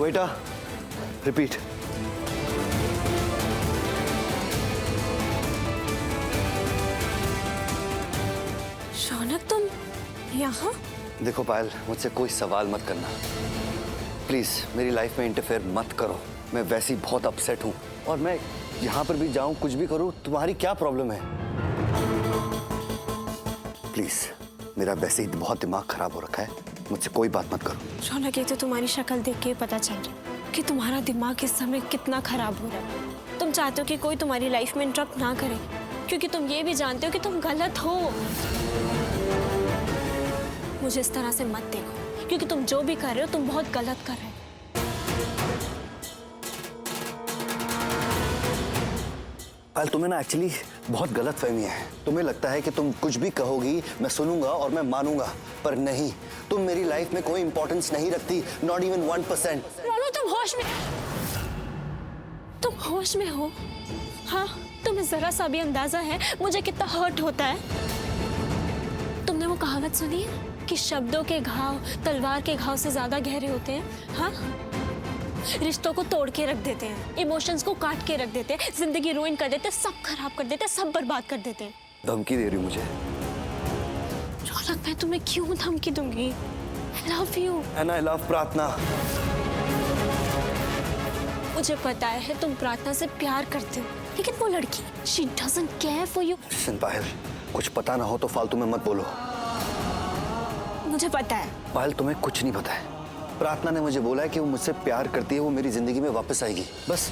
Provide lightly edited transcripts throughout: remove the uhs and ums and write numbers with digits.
वेटा, repeat. Shaunak, तुम यहाँ? देखो पायल, मुझसे कोई सवाल मत करना प्लीज। मेरी लाइफ में इंटरफेयर मत करो। मैं वैसे ही बहुत अपसेट हूँ और मैं यहाँ पर भी जाऊँ, कुछ भी करूँ, तुम्हारी क्या प्रॉब्लम है? प्लीज, मेरा वैसे ही बहुत दिमाग खराब हो रखा है, मुझसे कोई बात मत करो। शौनक, ये तो तुम्हारी शक्ल देख के पता चल रहा है कि तुम्हारा दिमाग इस समय कितना खराब हो रहा है। तुम चाहते हो कि कोई तुम्हारी लाइफ में इंटरप्ट ना करे, क्योंकि तुम ये भी जानते हो कि तुम गलत हो। मुझे इस तरह से मत देखो, क्योंकि तुम जो भी कर रहे हो तुम बहुत गलत कर रहे हो। पायल, तुम्हें ना एक्चुअली बहुत गलत फहमी है। तुम्हें लगता है कि तुम कुछ भी कहोगी मैं सुनूंगा और मैं मानूंगा, पर नहीं। तुम मेरी लाइफ में कोई इंपॉर्टेंस नहीं रखती, नॉट इवन 1%। रोनो, तुम होश में हो? हाँ, तुम्हें जरा सा भी अंदाजा है मुझे कितना हर्ट होता है? तुमने वो कहावत सुनी है कि शब्दों के घाव तलवार के घाव से ज्यादा गहरे होते हैं? हाँ, रिश्तों को तोड़ के रख देते हैं, इमोशंस को काट के रख देते हैं, जिंदगी रुइन कर देते हैं, सब खराब कर देते हैं, सब बर्बाद कर देते हैं। धमकी दे रही हो मुझे? रौनक, मैं तुम्हें क्यों धमकी दूंगी? I love you. And I love प्रार्थना। मुझे पता है तुम प्रार्थना से प्यार करते हो, लेकिन वो लड़की she doesn't care for you. सुन पायल, कुछ पता ना हो तो फालतू में मत बोलो। मुझे पता है। पायल, तुम्हें कुछ नहीं पता है। प्रार्थना ने मुझे बोला है कि वो मुझसे प्यार करती है, वो मेरी जिंदगी में वापस आएगी। बस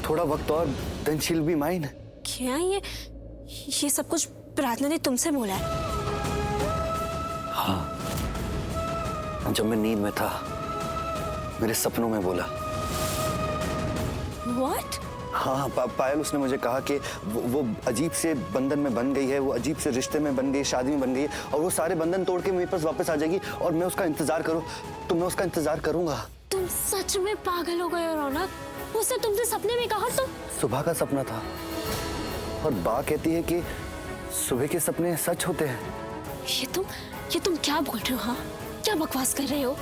थोड़ा वक्त और, then she'll be mine। क्या ये सब कुछ प्रार्थना ने तुमसे बोला है? हाँ, जब मैं नींद में था, मेरे सपनों में बोला। What? हाँ पायल, उसने मुझे कहा कि वो अजीब से बंधन में बन गई है, वो अजीब से रिश्ते में बन गई, शादी में बन गई है, और वो सारे बंधन तोड़ के मेरे पास वापस आ जाएगी और मैं उसका इंतजार करूँ तो मैं उसका इंतजार करूंगा। तुम सच में पागल हो गए हो रौनक? उसने तुमसे सपने में कहा? तुम सुबह का सपना था और बा कहती है कि सुबह के सपने सच होते हैं। ये तुम क्या बोल रहे हो? हाँ, क्या बकवास कर रहे हो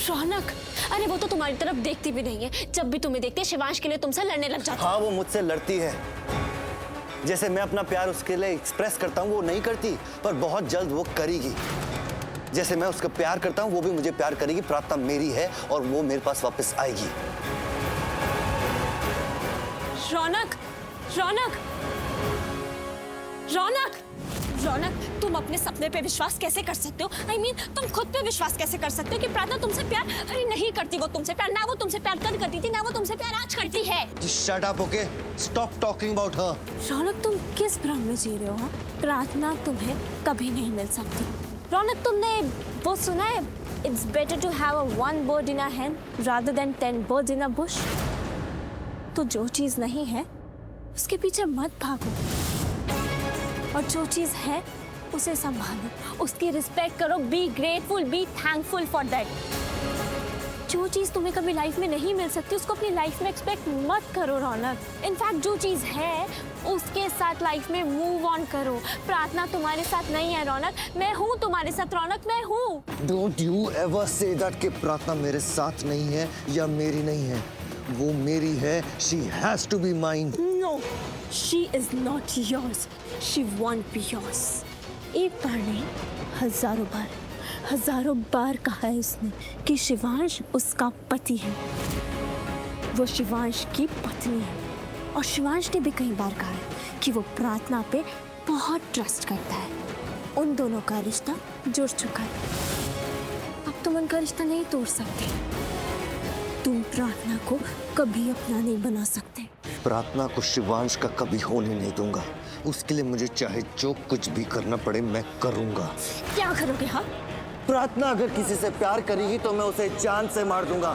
रौनक? अरे वो तो तुम्हारी तरफ देखती भी नहीं है, जब भी तुम्हें देखती है शिवांश के लिए तुमसे लड़ने लग जाती है। हाँ, वो मुझसे लड़ती है। जैसे मैं अपना प्यार उसके लिए एक्सप्रेस करता हूँ वो नहीं करती, पर बहुत जल्द वो करेगी। जैसे मैं उसका प्यार करता हूँ वो भी मुझे प्यार करेगी। प्रार्थना मेरी है और वो मेरे पास वापस आएगी। रौनक, रौनक, रौनक, रौनक, तुम अपने सपने पे विश्वास कैसे कर सकते हो? I mean, तुम खुद पे विश्वास कैसे कर सकते हो कि प्रार्थना तुमसे प्यार अरे नहीं करती? वो तुमसे प्यार, ना वो तुमसे प्यार कल करती थी, ना वो तुमसे प्यार आज करती है। Shut up, okay? Stop talking about her. रौनक, तुम किस भ्रम में जी रहे हो? हाँ, प्रार्थना तुम्हें कभी नहीं मिल सकती। रौनक, तुमने वो सुना है, It's better to have a one bird in a hand rather than 10 birds in a bush. तो जो चीज नहीं है उसके पीछे मत भागो, और जो चीज है उसे संभालो, उसकी रिस्पेक्ट करो, be grateful, be thankful for that. जो चीज तुम्हें कभी लाइफ में नहीं मिल सकती उसको अपनी लाइफ में एक्सपेक्ट मत करो रौनक। इनफैक्ट जो चीज है उसके साथ लाइफ में मूव ऑन करो। प्रार्थना तुम्हारे साथ नहीं है रौनक, मैं हूँ तुम्हारे साथ रौनक, मैं हूँ। Don't you ever say that कि प्रार्थना मेरे साथ नहीं है या मेरी नहीं है। वो मेरी है, she has to be mine. No, she is not yours. She won't be yours. एक बार नहीं, हजारों बार कहा है उसने कि शिवांश उसका पति है, वो शिवांश की पत्नी है। और शिवांश ने भी कई बार कहा है कि वो प्रार्थना पे बहुत ट्रस्ट करता है। उन दोनों का रिश्ता जुड़ चुका है, अब तुम उनका रिश्ता नहीं तोड़ सकते। तुम प्रार्थना को कभी अपना नहीं बना सकते। प्रार्थना को शिवांश का कभी होने नहीं दूंगा। उसके लिए मुझे चाहे जो कुछ भी करना पड़े मैं करूंगा। क्या करोगे? हाँ, प्रार्थना अगर किसी से प्यार करेगी तो मैं उसे जान से मार दूंगा।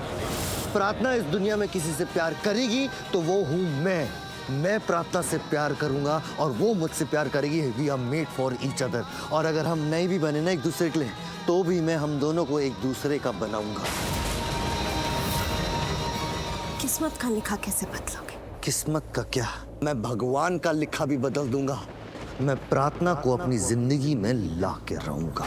प्रार्थना इस दुनिया में किसी से प्यार करेगी तो वो हूँ मैं प्रार्थना से प्यार करूंगा और वो मुझसे प्यार करेगी। We are made for each other. और अगर हम नहीं भी बने ना एक दूसरे के लिए, तो भी मैं हम दोनों को एक दूसरे का बनाऊंगा। किस्मत का लिखा कैसे बदलोगे? किस्मत का क्या, मैं भगवान का लिखा भी बदल दूंगा। मैं प्रार्थना को अपनी जिंदगी में ला के रहूंगा।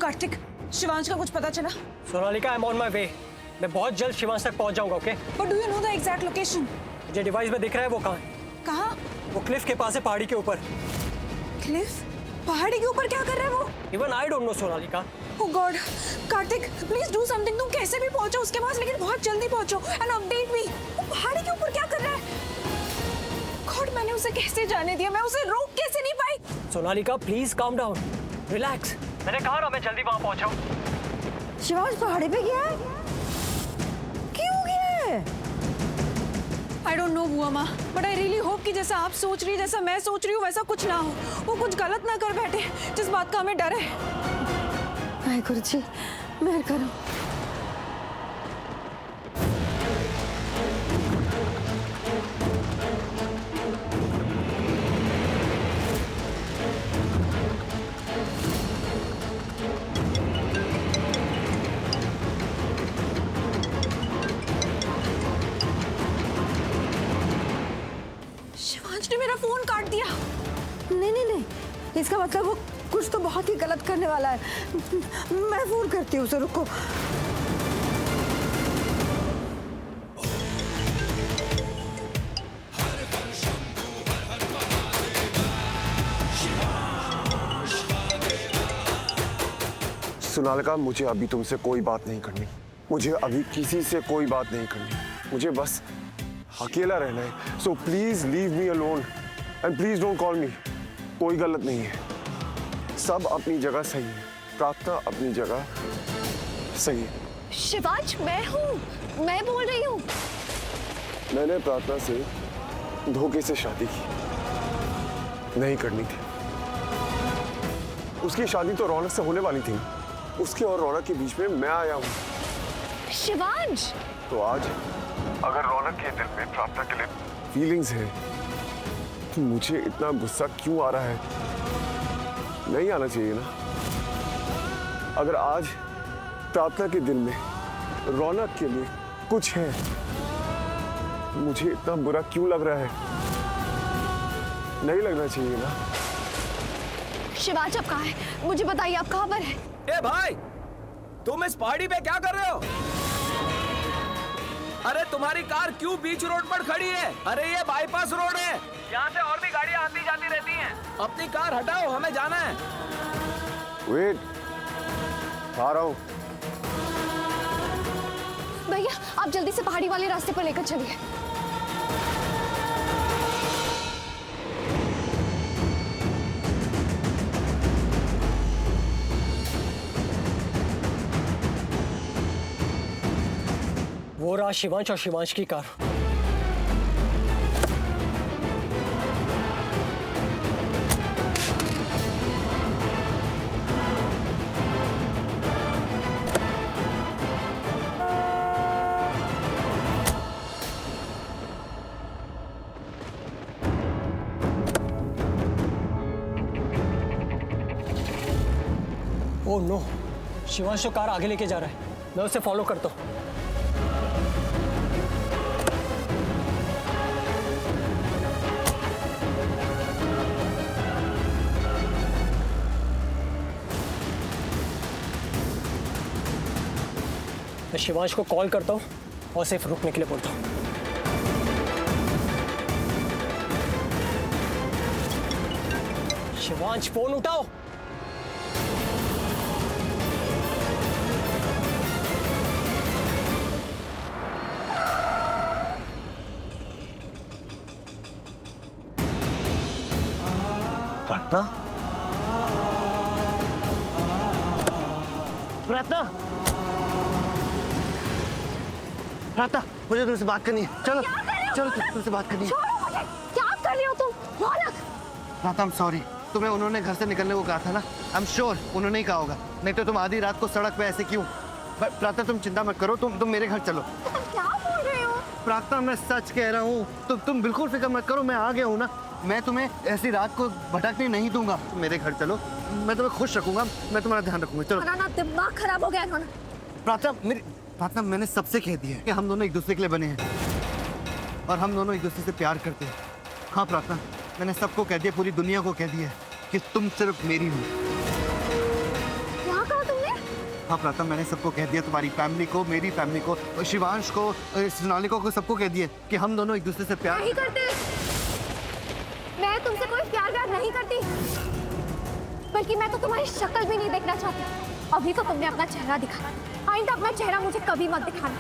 कार्तिक, शिवांश का कुछ पता चला? Sonalika, I am on my way. मैं बहुत जल्द शिवांश तक पहुंच जाऊंगा, okay? But do you know the exact location? मुझे डिवाइस में दिख रहा है वो कहाँ है। कहाँ? वो क्लिफ के पास है, पहाड़ी के ऊपर। क्लिफ? पहाड़ी के ऊपर क्या कर रहा है वो? Even I don't know Sonalika. Oh God, Kartik please do something. तुम कैसे भी पहुंचो उसके पास, लेकिन बहुत जल्दी पहुंचो एंड अपडेट मी। वो पहाड़ी के ऊपर क्या कर रहा है? गॉड, मैंने उसे कैसे जाने दिया? मैं उसे रोक कैसे नहीं पाई? Sonalika please calm down, relax. मैंने कहा ना मैं जल्दी वहां पहुंचाऊं। शिवांश पहाड़ी पे गया है? क्यों गया है? आई डोंट नो बुआ माँ, बट आई रियली होप कि जैसा आप सोच रही, जैसा मैं सोच रही हूँ, वैसा कुछ ना हो। वो कुछ गलत ना कर बैठे, जिस बात का हमें डर है। वाहेगुरु जी, मेहर करो। शिवांश ने मेरा फोन काट दिया। नहीं, इसका मतलब वो कुछ तो बहुत ही गलत करने वाला है। मैं फोन करती हूँ उसे, रुको। सोनालिका, मुझे अभी तुमसे कोई बात नहीं करनी। मुझे अभी किसी से कोई बात नहीं करनी। मुझे बस अकेला रहना है। So please leave me alone and please don't call मी। कोई गलत नहीं है, सब अपनी जगह सही है। प्रार्थना अपनी जगह सही है। शिवांश, मैं हूँ, मैं बोल रही हूँ। मैंने प्रार्थना से धोखे से शादी की, नहीं करनी थी। उसकी शादी तो रौनक से होने वाली थी। उसके और रौनक के बीच में मैं आया हूँ। शिवांश, तो आज अगर रौनक के दिल में प्रार्थना के लिए फीलिंग्स है, तो मुझे इतना गुस्सा क्यों आ रहा है? नहीं आना चाहिए ना। अगर आज प्रार्थना के दिल में रौनक के लिए कुछ है, तो मुझे इतना बुरा क्यों लग रहा है? नहीं लगना चाहिए ना। शिवांश अब कहाँ है? मुझे बताइए, आप कहाँ पर है? ए भाई, तुम इस पहाड़ी पे क्या कर रहे हो? अरे तुम्हारी कार क्यों बीच रोड पर खड़ी है? अरे ये बाईपास रोड है, यहाँ से और भी गाड़ियाँ आती जाती रहती हैं। अपनी कार हटाओ, हमें जाना है। वेट, आ रहा हूँ। भैया, आप जल्दी से पहाड़ी वाले रास्ते पर लेकर चलिए। वो रहा शिवांश और शिवांश की कार। ओह नो, शिवांश तो कार आगे लेके जा रहा है। मैं उसे फॉलो करता हूँ। मैं शिवांश को कॉल करता हूँ और सिर्फ रुकने के लिए बोलता हूँ। शिवांश, फोन उठाओ। प्रार्थना, प्रार्थना, प्रार्थना, मुझे तुमसे बात करनी है। चलो चलो, तुमसे बात करनी है। क्या कर रही हो तुम? रौनक, प्रार्थना, I'm sorry। तुम्हें उन्होंने घर से निकलने को कहा था ना। I'm sure उन्होंने ही कहा होगा, नहीं तो तुम आधी रात को सड़क पे ऐसे क्यों? प्रार्थना, तुम चिंता मत करो, तुम मेरे घर चलो। क्या बोल रहे हो? प्रार्थना, मैं सच कह रहा हूँ। तुम बिल्कुल फिक्र मत करो, मैं आ गया हूँ ना। मैं तुम्हें ऐसी रात को भटकने नहीं दूंगा। तुम मेरे घर चलो, मैं तुम्हें खुश रखूंगा, मैं तुम्हारा ध्यान रखूंगा। चलो। ना दिमाग खराब हो गया है। प्रार्थना, मैंने सबसे कह दिया है कि हम दोनों एक दूसरे के लिए बने हैं और हम दोनों एक दूसरे से प्यार करते हैं। हाँ प्रार्थना, मैंने सबको कह दिया, पूरी दुनिया को कह दिया कि तुम सिर्फ मेरी हो। क्या कहा तुमने? हाँ प्रार्थना, मैंने सबको कह दिया, तुम्हारी फैमिली को, मेरी फैमिली को, शिवांश को, सोनालिका को, सबको कह दिया कि हम दोनों एक दूसरे से प्यार नहीं करते। मैं तुमसे कोई प्यार नहीं करती, बल्कि मैं तो तुम्हारी शक्ल भी नहीं देखना चाहती। अभी तो तुमने अपना चेहरा दिखाया, आइंदा अपना चेहरा मुझे कभी मत दिखाना।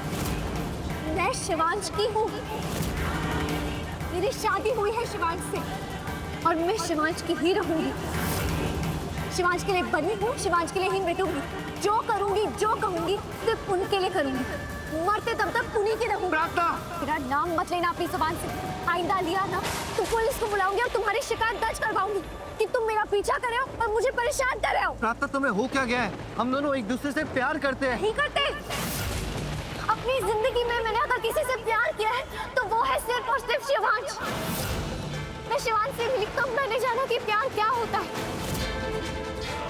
मैं शिवांश की हूँ, मेरी शादी हुई है शिवांश से और मैं शिवांश की ही रहूंगी। शिवांश के लिए बनी हूँ, शिवांश के लिए ही मिटूंगी। जो करूंगी, जो कहूंगी, सिर्फ उनके लिए करूंगी। मरते तब तक उन्हीं के रहूंगी। मेरा नाम मत लेना अपनी जुबान से। आइंदा लिया ना तो पुलिस को बुलाऊंगी और तुम्हारी शिकायत दर्ज करवाऊंगी कि तुम मेरा पीछा कर रहे हो और मुझे परेशान कर रहे हो। प्रार्थना, तुम्हें हो क्या गया है? हम दोनों एक दूसरे से प्यार करते हैं। नहीं करते। अपनी जिंदगी में मैंने अगर किसी से प्यार किया है तो वो है सिर्फ और सिर्फ शिवांश। मैं शिवांश से मिली तब मैंने जाना कि प्यार क्या होता है,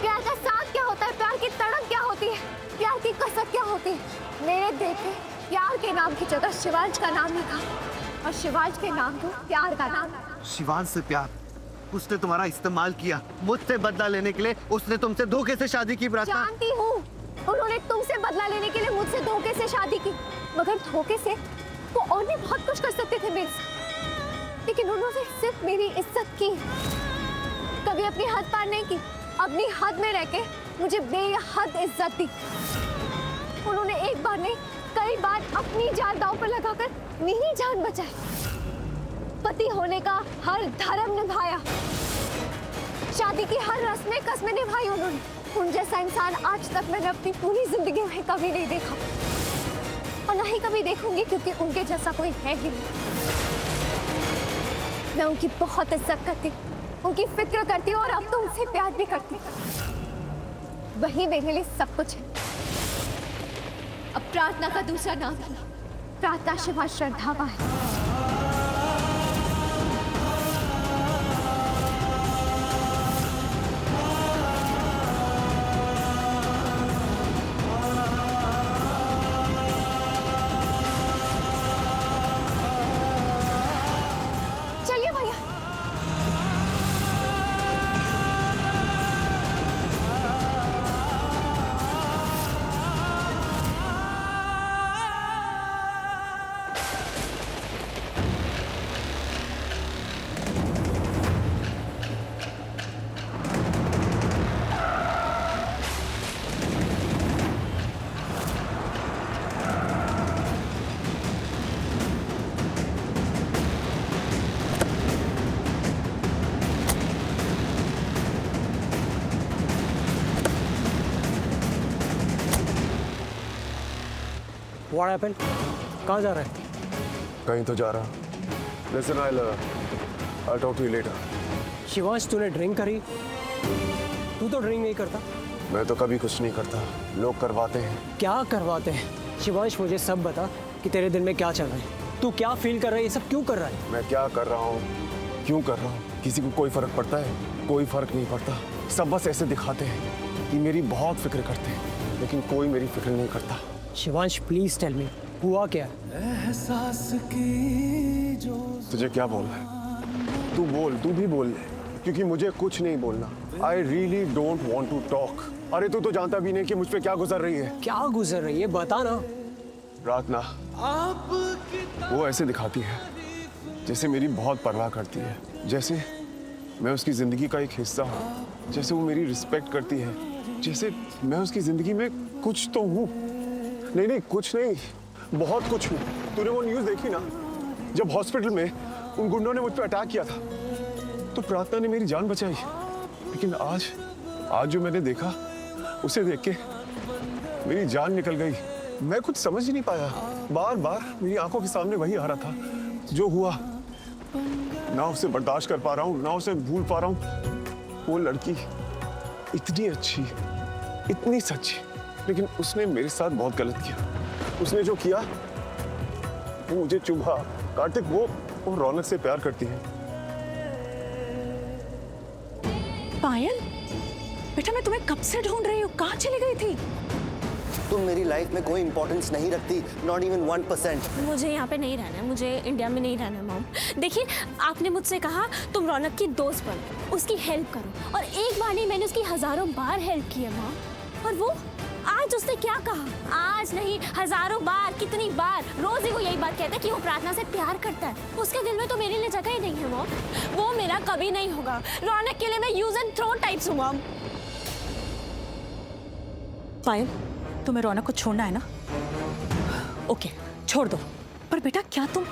प्यार का साथ क्या होता है, प्यार की तड़प क्या होती है, प्यार की कसक क्या होती है। मेरे दिल पे प्यार के नाम की जगह शिवांश का नाम लिखा और शिवांश के नाम को प्यार का नाम। शिवांश से प्यार? उसने तुम्हारा इस्तेमाल किया, मुझसे बदला लेने के लिए। उसने तुमसे धोखे से शादी की प्रार्थना। जानती हूँ, उन्होंने तुमसे बदला लेने के लिए मुझसे धोखे से शादी की, मगर धोखे से वो और भी बहुत कुछ कर सकते थे मेरे साथ, लेकिन उन्होंने सिर्फ मेरी इज्जत की, कभी अपनी हद पार नहीं की। अपनी हद में रह के मुझे बेहद इज्जत दी। उन्होंने एक बार नहीं कई बार अपनी जान दांव पर लगाकर मेरी जान बचाई। पति होने का हर धर्म निभाया, शादी की हर रस्में कसमें निभाई उन्होंने। उन जैसा इंसान आज तक मैंने अपनी पूरी जिंदगी में कभी नहीं देखा और ना ही कभी देखूंगी, क्योंकि उनके जैसा कोई है ही नहीं। मैं उनकी बहुत इज्जत करती, उनकी फिक्र करती हूँ और अब तो उनसे प्यार भी करती। वही मेरे लिए सब कुछ है। अब प्रार्थना का दूसरा नाम ही प्रार्थना शिवा श्रद्धावा है। चलिए भैया। What happened? कहाँ जा रहा है? कहीं तो जा रहा। Listen, I'll talk to you later. Shivansh, तूने ड्रिंक करी? तू तो ड्रिंक नहीं करता। मैं तो कभी कुछ नहीं करता, लोग करवाते हैं। क्या करवाते हैं? शिवांश, मुझे सब बता कि तेरे दिल में क्या चल रहा है। तू क्या फील कर रहा है? ये सब क्यों कर रहा है? मैं क्या कर रहा हूँ, क्यों कर रहा हूँ, किसी को कोई फर्क पड़ता है? कोई फर्क नहीं पड़ता। सब बस ऐसे दिखाते हैं कि मेरी बहुत फिक्र करते हैं, लेकिन कोई मेरी फिक्र नहीं करता। शिवांश, प्लीज टेल मी, हुआ क्या? तुझे क्या बोलना है? तू बोल, तू भी बोल ले, क्योंकि मुझे कुछ नहीं बोलना। I really don't want to talk. अरे तू तो जानता भी नहीं कि मुझ पे क्या गुजर रही है। क्या गुजर रही है, बता ना। प्रार्थना वो ऐसे दिखाती है जैसे मेरी बहुत परवाह करती है, जैसे मैं उसकी जिंदगी का एक हिस्सा हूँ, जैसे वो मेरी रिस्पेक्ट करती है, जैसे मैं उसकी जिंदगी में कुछ तो हूँ। नहीं नहीं, कुछ नहीं, बहुत कुछ हूँ। तूने वो न्यूज़ देखी ना, जब हॉस्पिटल में उन गुंडों ने मुझ पर अटैक किया था तो प्रार्थना ने मेरी जान बचाई। लेकिन आज जो मैंने देखा, उसे देख के मेरी जान निकल गई। मैं कुछ समझ ही नहीं पाया। बार बार मेरी आंखों के सामने वही आ रहा था जो हुआ। ना उसे बर्दाश्त कर पा रहा हूँ, ना उसे भूल पा रहा हूँ। वो लड़की इतनी अच्छी, इतनी सच्ची, लेकिन उसने मेरे साथ बहुत गलत किया। उसने जो किया वो मुझे चुभा। कार्तिक, वो रौनक से प्यार करती है। पायल, बेटा मैं तुम्हें कब से ढूंढ रही हूँ, कहाँ चली गई थी? तुम मेरी लाइफ में कोई इंपॉर्टेंस नहीं रखती, नॉट इवन 1%। मुझे यहाँ पे नहीं रहना है, मुझे इंडिया में नहीं रहना है मॉम। देखिए, आपने मुझसे कहा तुम रौनक की दोस्त बनो, उसकी हेल्प करो, और एक बार नहीं मैंने उसकी हजारों बार हेल्प की है मॉम। और वो आज उसने क्या कहा? आज नहीं, हजारों बार, कितनी बार, रोज ही वो यही बात कहता है कि वो प्रार्थना से प्यार करता है। उसके दिल में तो मेरे लिए जगह ही नहीं है मॉम। वो मेरा कभी नहीं होगा। रौनक के लिए मैं यूज एंड थ्रो टाइप्स हूँ मॉम। पायल, तुम्हें रौनक को छोड़ना है ना? ओके, छोड़ दो। पर बेटा, क्या तुम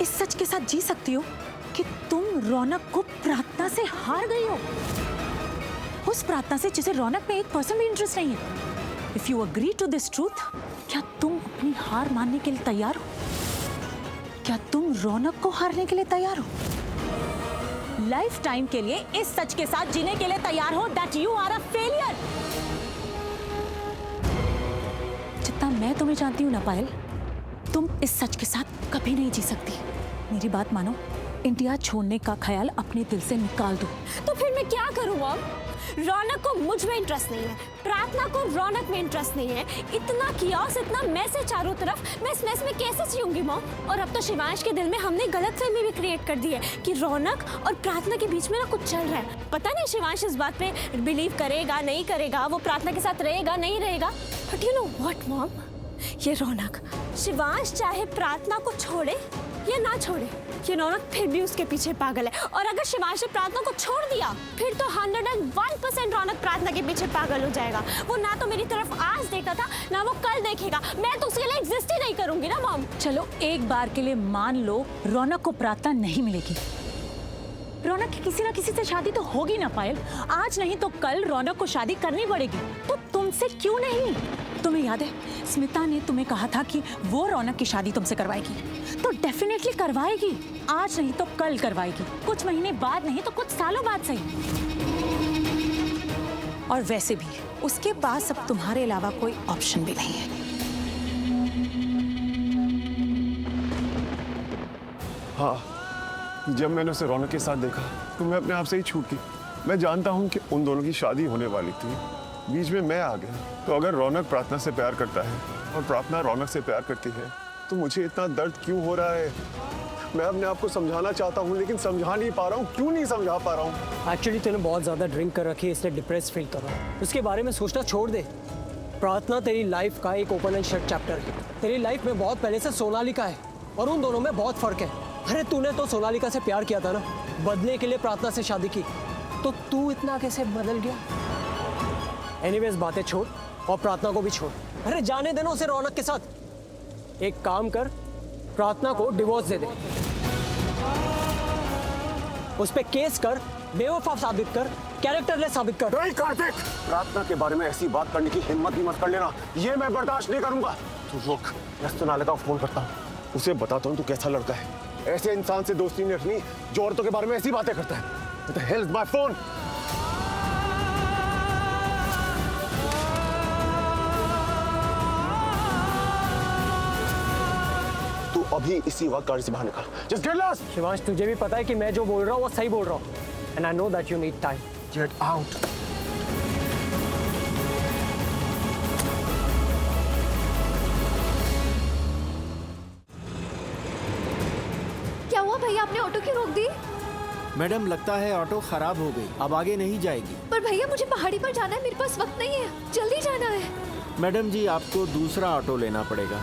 इस सच के साथ जी सकती हो कि तुम रौनक को प्रार्थना से हार गई हो? उस प्रार्थना से जिसे रौनक में 1% भी इंटरेस्ट नहीं है। If you agree to this truth, क्या तुम अपनी हार मानने के लिए तैयार हो? क्या तुम रौनक को हारने के लिए तैयार हो? लाइफ टाइम के लिए इस सच के साथ जीने के लिए तैयार हो that you are a failure? जितना मैं तुम्हें जानती हूँ ना पायल, तुम इस सच के साथ कभी नहीं जी सकती। मेरी बात मानो, इंडिया छोड़ने का ख्याल अपने दिल से निकाल दो। तो फिर मैं क्या करूँ मॉम? रौनक को मुझ में इंटरेस्ट नहीं है, प्रार्थना को रौनक में इंटरेस्ट नहीं है। इतना कियास, इतना मैस है चारों तरफ, मैं इस मैस में कैसे जीऊंगी मॉम? और अब तो शिवांश के दिल में हमने गलतफहमी भी क्रिएट कर दी है कि रौनक और प्रार्थना के बीच में ना कुछ चल रहा है। पता नहीं शिवांश इस बात पे बिलीव करेगा नहीं करेगा, वो प्रार्थना के साथ रहेगा नहीं रहेगा। But you know what mom, ये रौनक, शिवांश चाहे प्रार्थना को छोड़े या ना छोड़े, ये रौनक फिर भी उसके पीछे पागल है। और अगर शिवांश ने प्रार्थना को छोड़ दिया, फिर तो 101% रौनक प्रार्थना के पीछे पागल हो जाएगा। वो ना तो मेरी तरफ आज देखता था, ना वो कल देखेगा। मैं तो उसके लिए एग्जिस्ट ही नहीं करूंगी ना मॉम। चलो एक बार के लिए मान लो रौनक को प्रार्थना नहीं मिलेगी। रौनक की किसी ना किसी से शादी तो होगी ना पायल। आज नहीं तो कल रौनक को शादी करनी पड़ेगी। तो तुमसे क्यों नहीं? तुम्हें याद है स्मिता ने तुम्हें कहा था कि वो रौनक की शादी तुमसे करवाएगी, तो डेफिनेटली करवाएगी। आज नहीं तो कल करवाएगी, कुछ महीने बाद नहीं तो कुछ सालों बाद सही। और वैसे भी उसके पास अब तुम्हारे अलावा कोई ऑप्शन भी नहीं है। हाँ, जब मैंने उसे रौनक के साथ देखा तो मैं अपने आप से ही छूट गई। मैं जानता हूँ कि उन दोनों की शादी होने वाली थी, बीच में मैं आ गया। तो अगर रौनक प्रार्थना से प्यार करता है और प्रार्थना रौनक से प्यार करती है, तो मुझे इतना दर्द क्यों हो रहा है? मैं अपने आप को समझाना चाहता हूँ लेकिन समझा नहीं पा रहा हूँ। क्यों नहीं समझा पा रहा हूँ? एक्चुअली तूने बहुत ज़्यादा ड्रिंक कर रखी है, इसलिए डिप्रेस फील कर रहा है। उसके बारे में सोचना छोड़ दे। प्रार्थना तेरी लाइफ का एक ओपन एंड शट चैप्टर है। तेरी लाइफ में बहुत पहले से सोनालिका है और उन दोनों में बहुत फर्क है। अरे तूने तो सोनालिका से प्यार किया था ना, बदले के लिए प्रार्थना से शादी की, तो तू इतना कैसे बदल गया? एनीवेज बातें छोड़ और प्रार्थना को भी छोड़। अरे जाने देना उसे रौनक के साथ। एक काम कर, प्रार्थना को डिवोर्स दे दे, उस पे केस कर, बेवफा साबित कर, कैरेक्टरलेस साबित कर। नहीं कार्तिक, प्रार्थना के बारे में ऐसी बात करने की हिम्मत भी मत कर लेना। ये मैं बर्दाश्त नहीं करूंगा। तू रुक, मैं सोनालिका को फोन करता हूँ, उसे बताता हूँ तू कैसा लड़का है। ऐसे इंसान से दोस्ती नहीं रखनी जो औरतों के बारे में ऐसी बातें करता है। What the hell is my phone? तू अभी इसी वक्त गाड़ी से बाहर निकल। Just get lost. शिवांश, तुझे भी पता है कि मैं जो बोल रहा हूँ वो सही बोल रहा हूँ। And I know that you need time. Get out. क्या हुआ भैया, आपने ऑटो क्यों रोक दी? मैडम, लगता है ऑटो खराब हो गई, अब आगे नहीं जाएगी। पर भैया मुझे पहाड़ी पर जाना है, मेरे पास वक्त नहीं है, जल्दी जाना है। मैडम जी, आपको दूसरा ऑटो लेना पड़ेगा।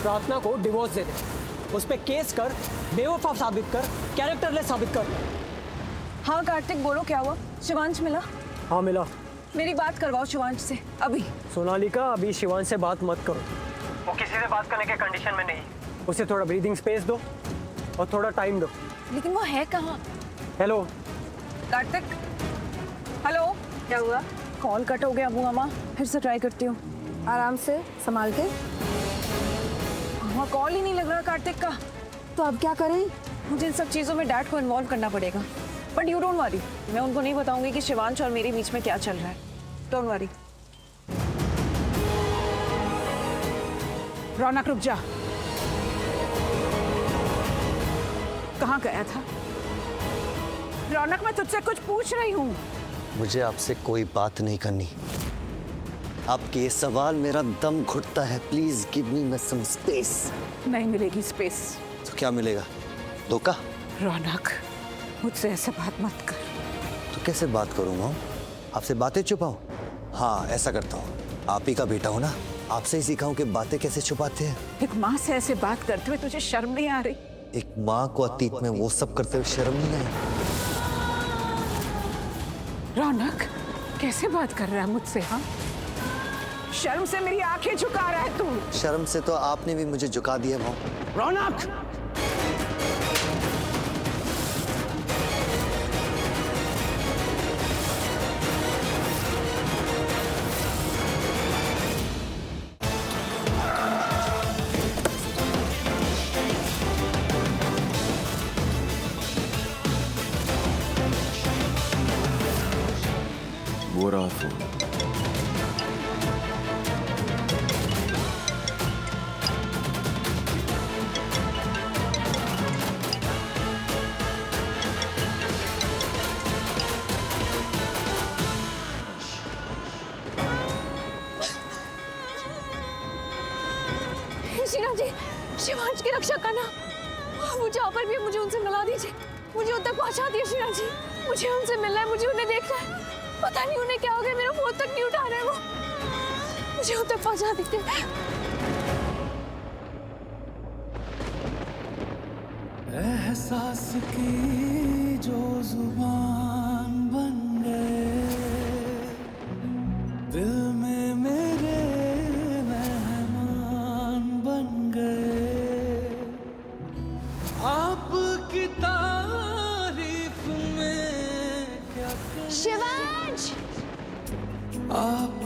प्रार्थना को डिवोर्स दे दे, उस पे केस कर, बेवफा साबित कर, कैरेक्टरलेस साबित कर। हाँ कार्तिक, बोलो क्या हुआ? शिवांश मिला? हाँ मिला। मेरी बात करवाओ शिवांश से अभी। सोनालिका, अभी शिवांश से बात मत करो, वो किसी से बात करने के कंडीशन में नहीं। उसे थोड़ा ब्रीदिंग स्पेस दो और थोड़ा टाइम दो। लेकिन वो है कहाँ? Hello Kartik, hello. क्या हुआ? कॉल कट हो गया अबू अम्मा, फिर से ट्राई करती हूँ। आराम से, संभाल के। हाँ, कॉल ही नहीं लग रहा कार्तिक का। तो अब क्या करें? मुझे इन सब चीज़ों में डैड को इन्वॉल्व करना पड़ेगा। बट यू डोंट वरी, मैं उनको नहीं बताऊंगी कि शिवांश और मेरे बीच में क्या चल रहा है। Don't worry. रौनक, रुक जा। कहाँ गया था? रौनक, मैं तुझसे कुछ पूछ रही हूँ। मुझे आपसे कोई बात नहीं करनी। आपके ये सवाल मेरा दम घुटता है। Please give me some space. नहीं मिलेगी स्पेस। तो क्या मिलेगा? धोखा? रौनक, मुझसे ऐसे बात मत कर। तो कैसे बात करूँ मॉम? आपसे बातें छुपाऊं? हाँ, ऐसा करता हूँ। आप ही का बेटा हो ना, आपसे ही सीखा हूं कि बातें कैसे छुपाते हैं। एक माँ से ऐसे बात करते हुए तुझे शर्म नहीं आ रही? एक माँ को अतीत में वो सब करते हुए शर्म नहीं आई? रौनक, कैसे बात कर रहा है मुझसे? हाँ, शर्म से मेरी आंखें झुका रहा है तू। शर्म से तो आपने भी मुझे झुका दिया मॉम। रौनक, वो रहा फोन। शीना जी, शिवांश की रक्षा करना। वो जहाँ पर भी है, मुझे उनसे मिला दीजिए। मुझे उन तक पहुँचा दिए शीना जी। मुझे उनसे मिलना है, मुझे उन्हें देखना है। पता नहीं उन्हें क्या हो गया, मेरा फोन तक नहीं उठा रहे वो। मुझे उन तक पहुँचा दीजिए। एहसास की जो जुबान बन गए, दिल में मेरे मेहमान बन गए। आपकी तारीफ में क्या शिवांश! आप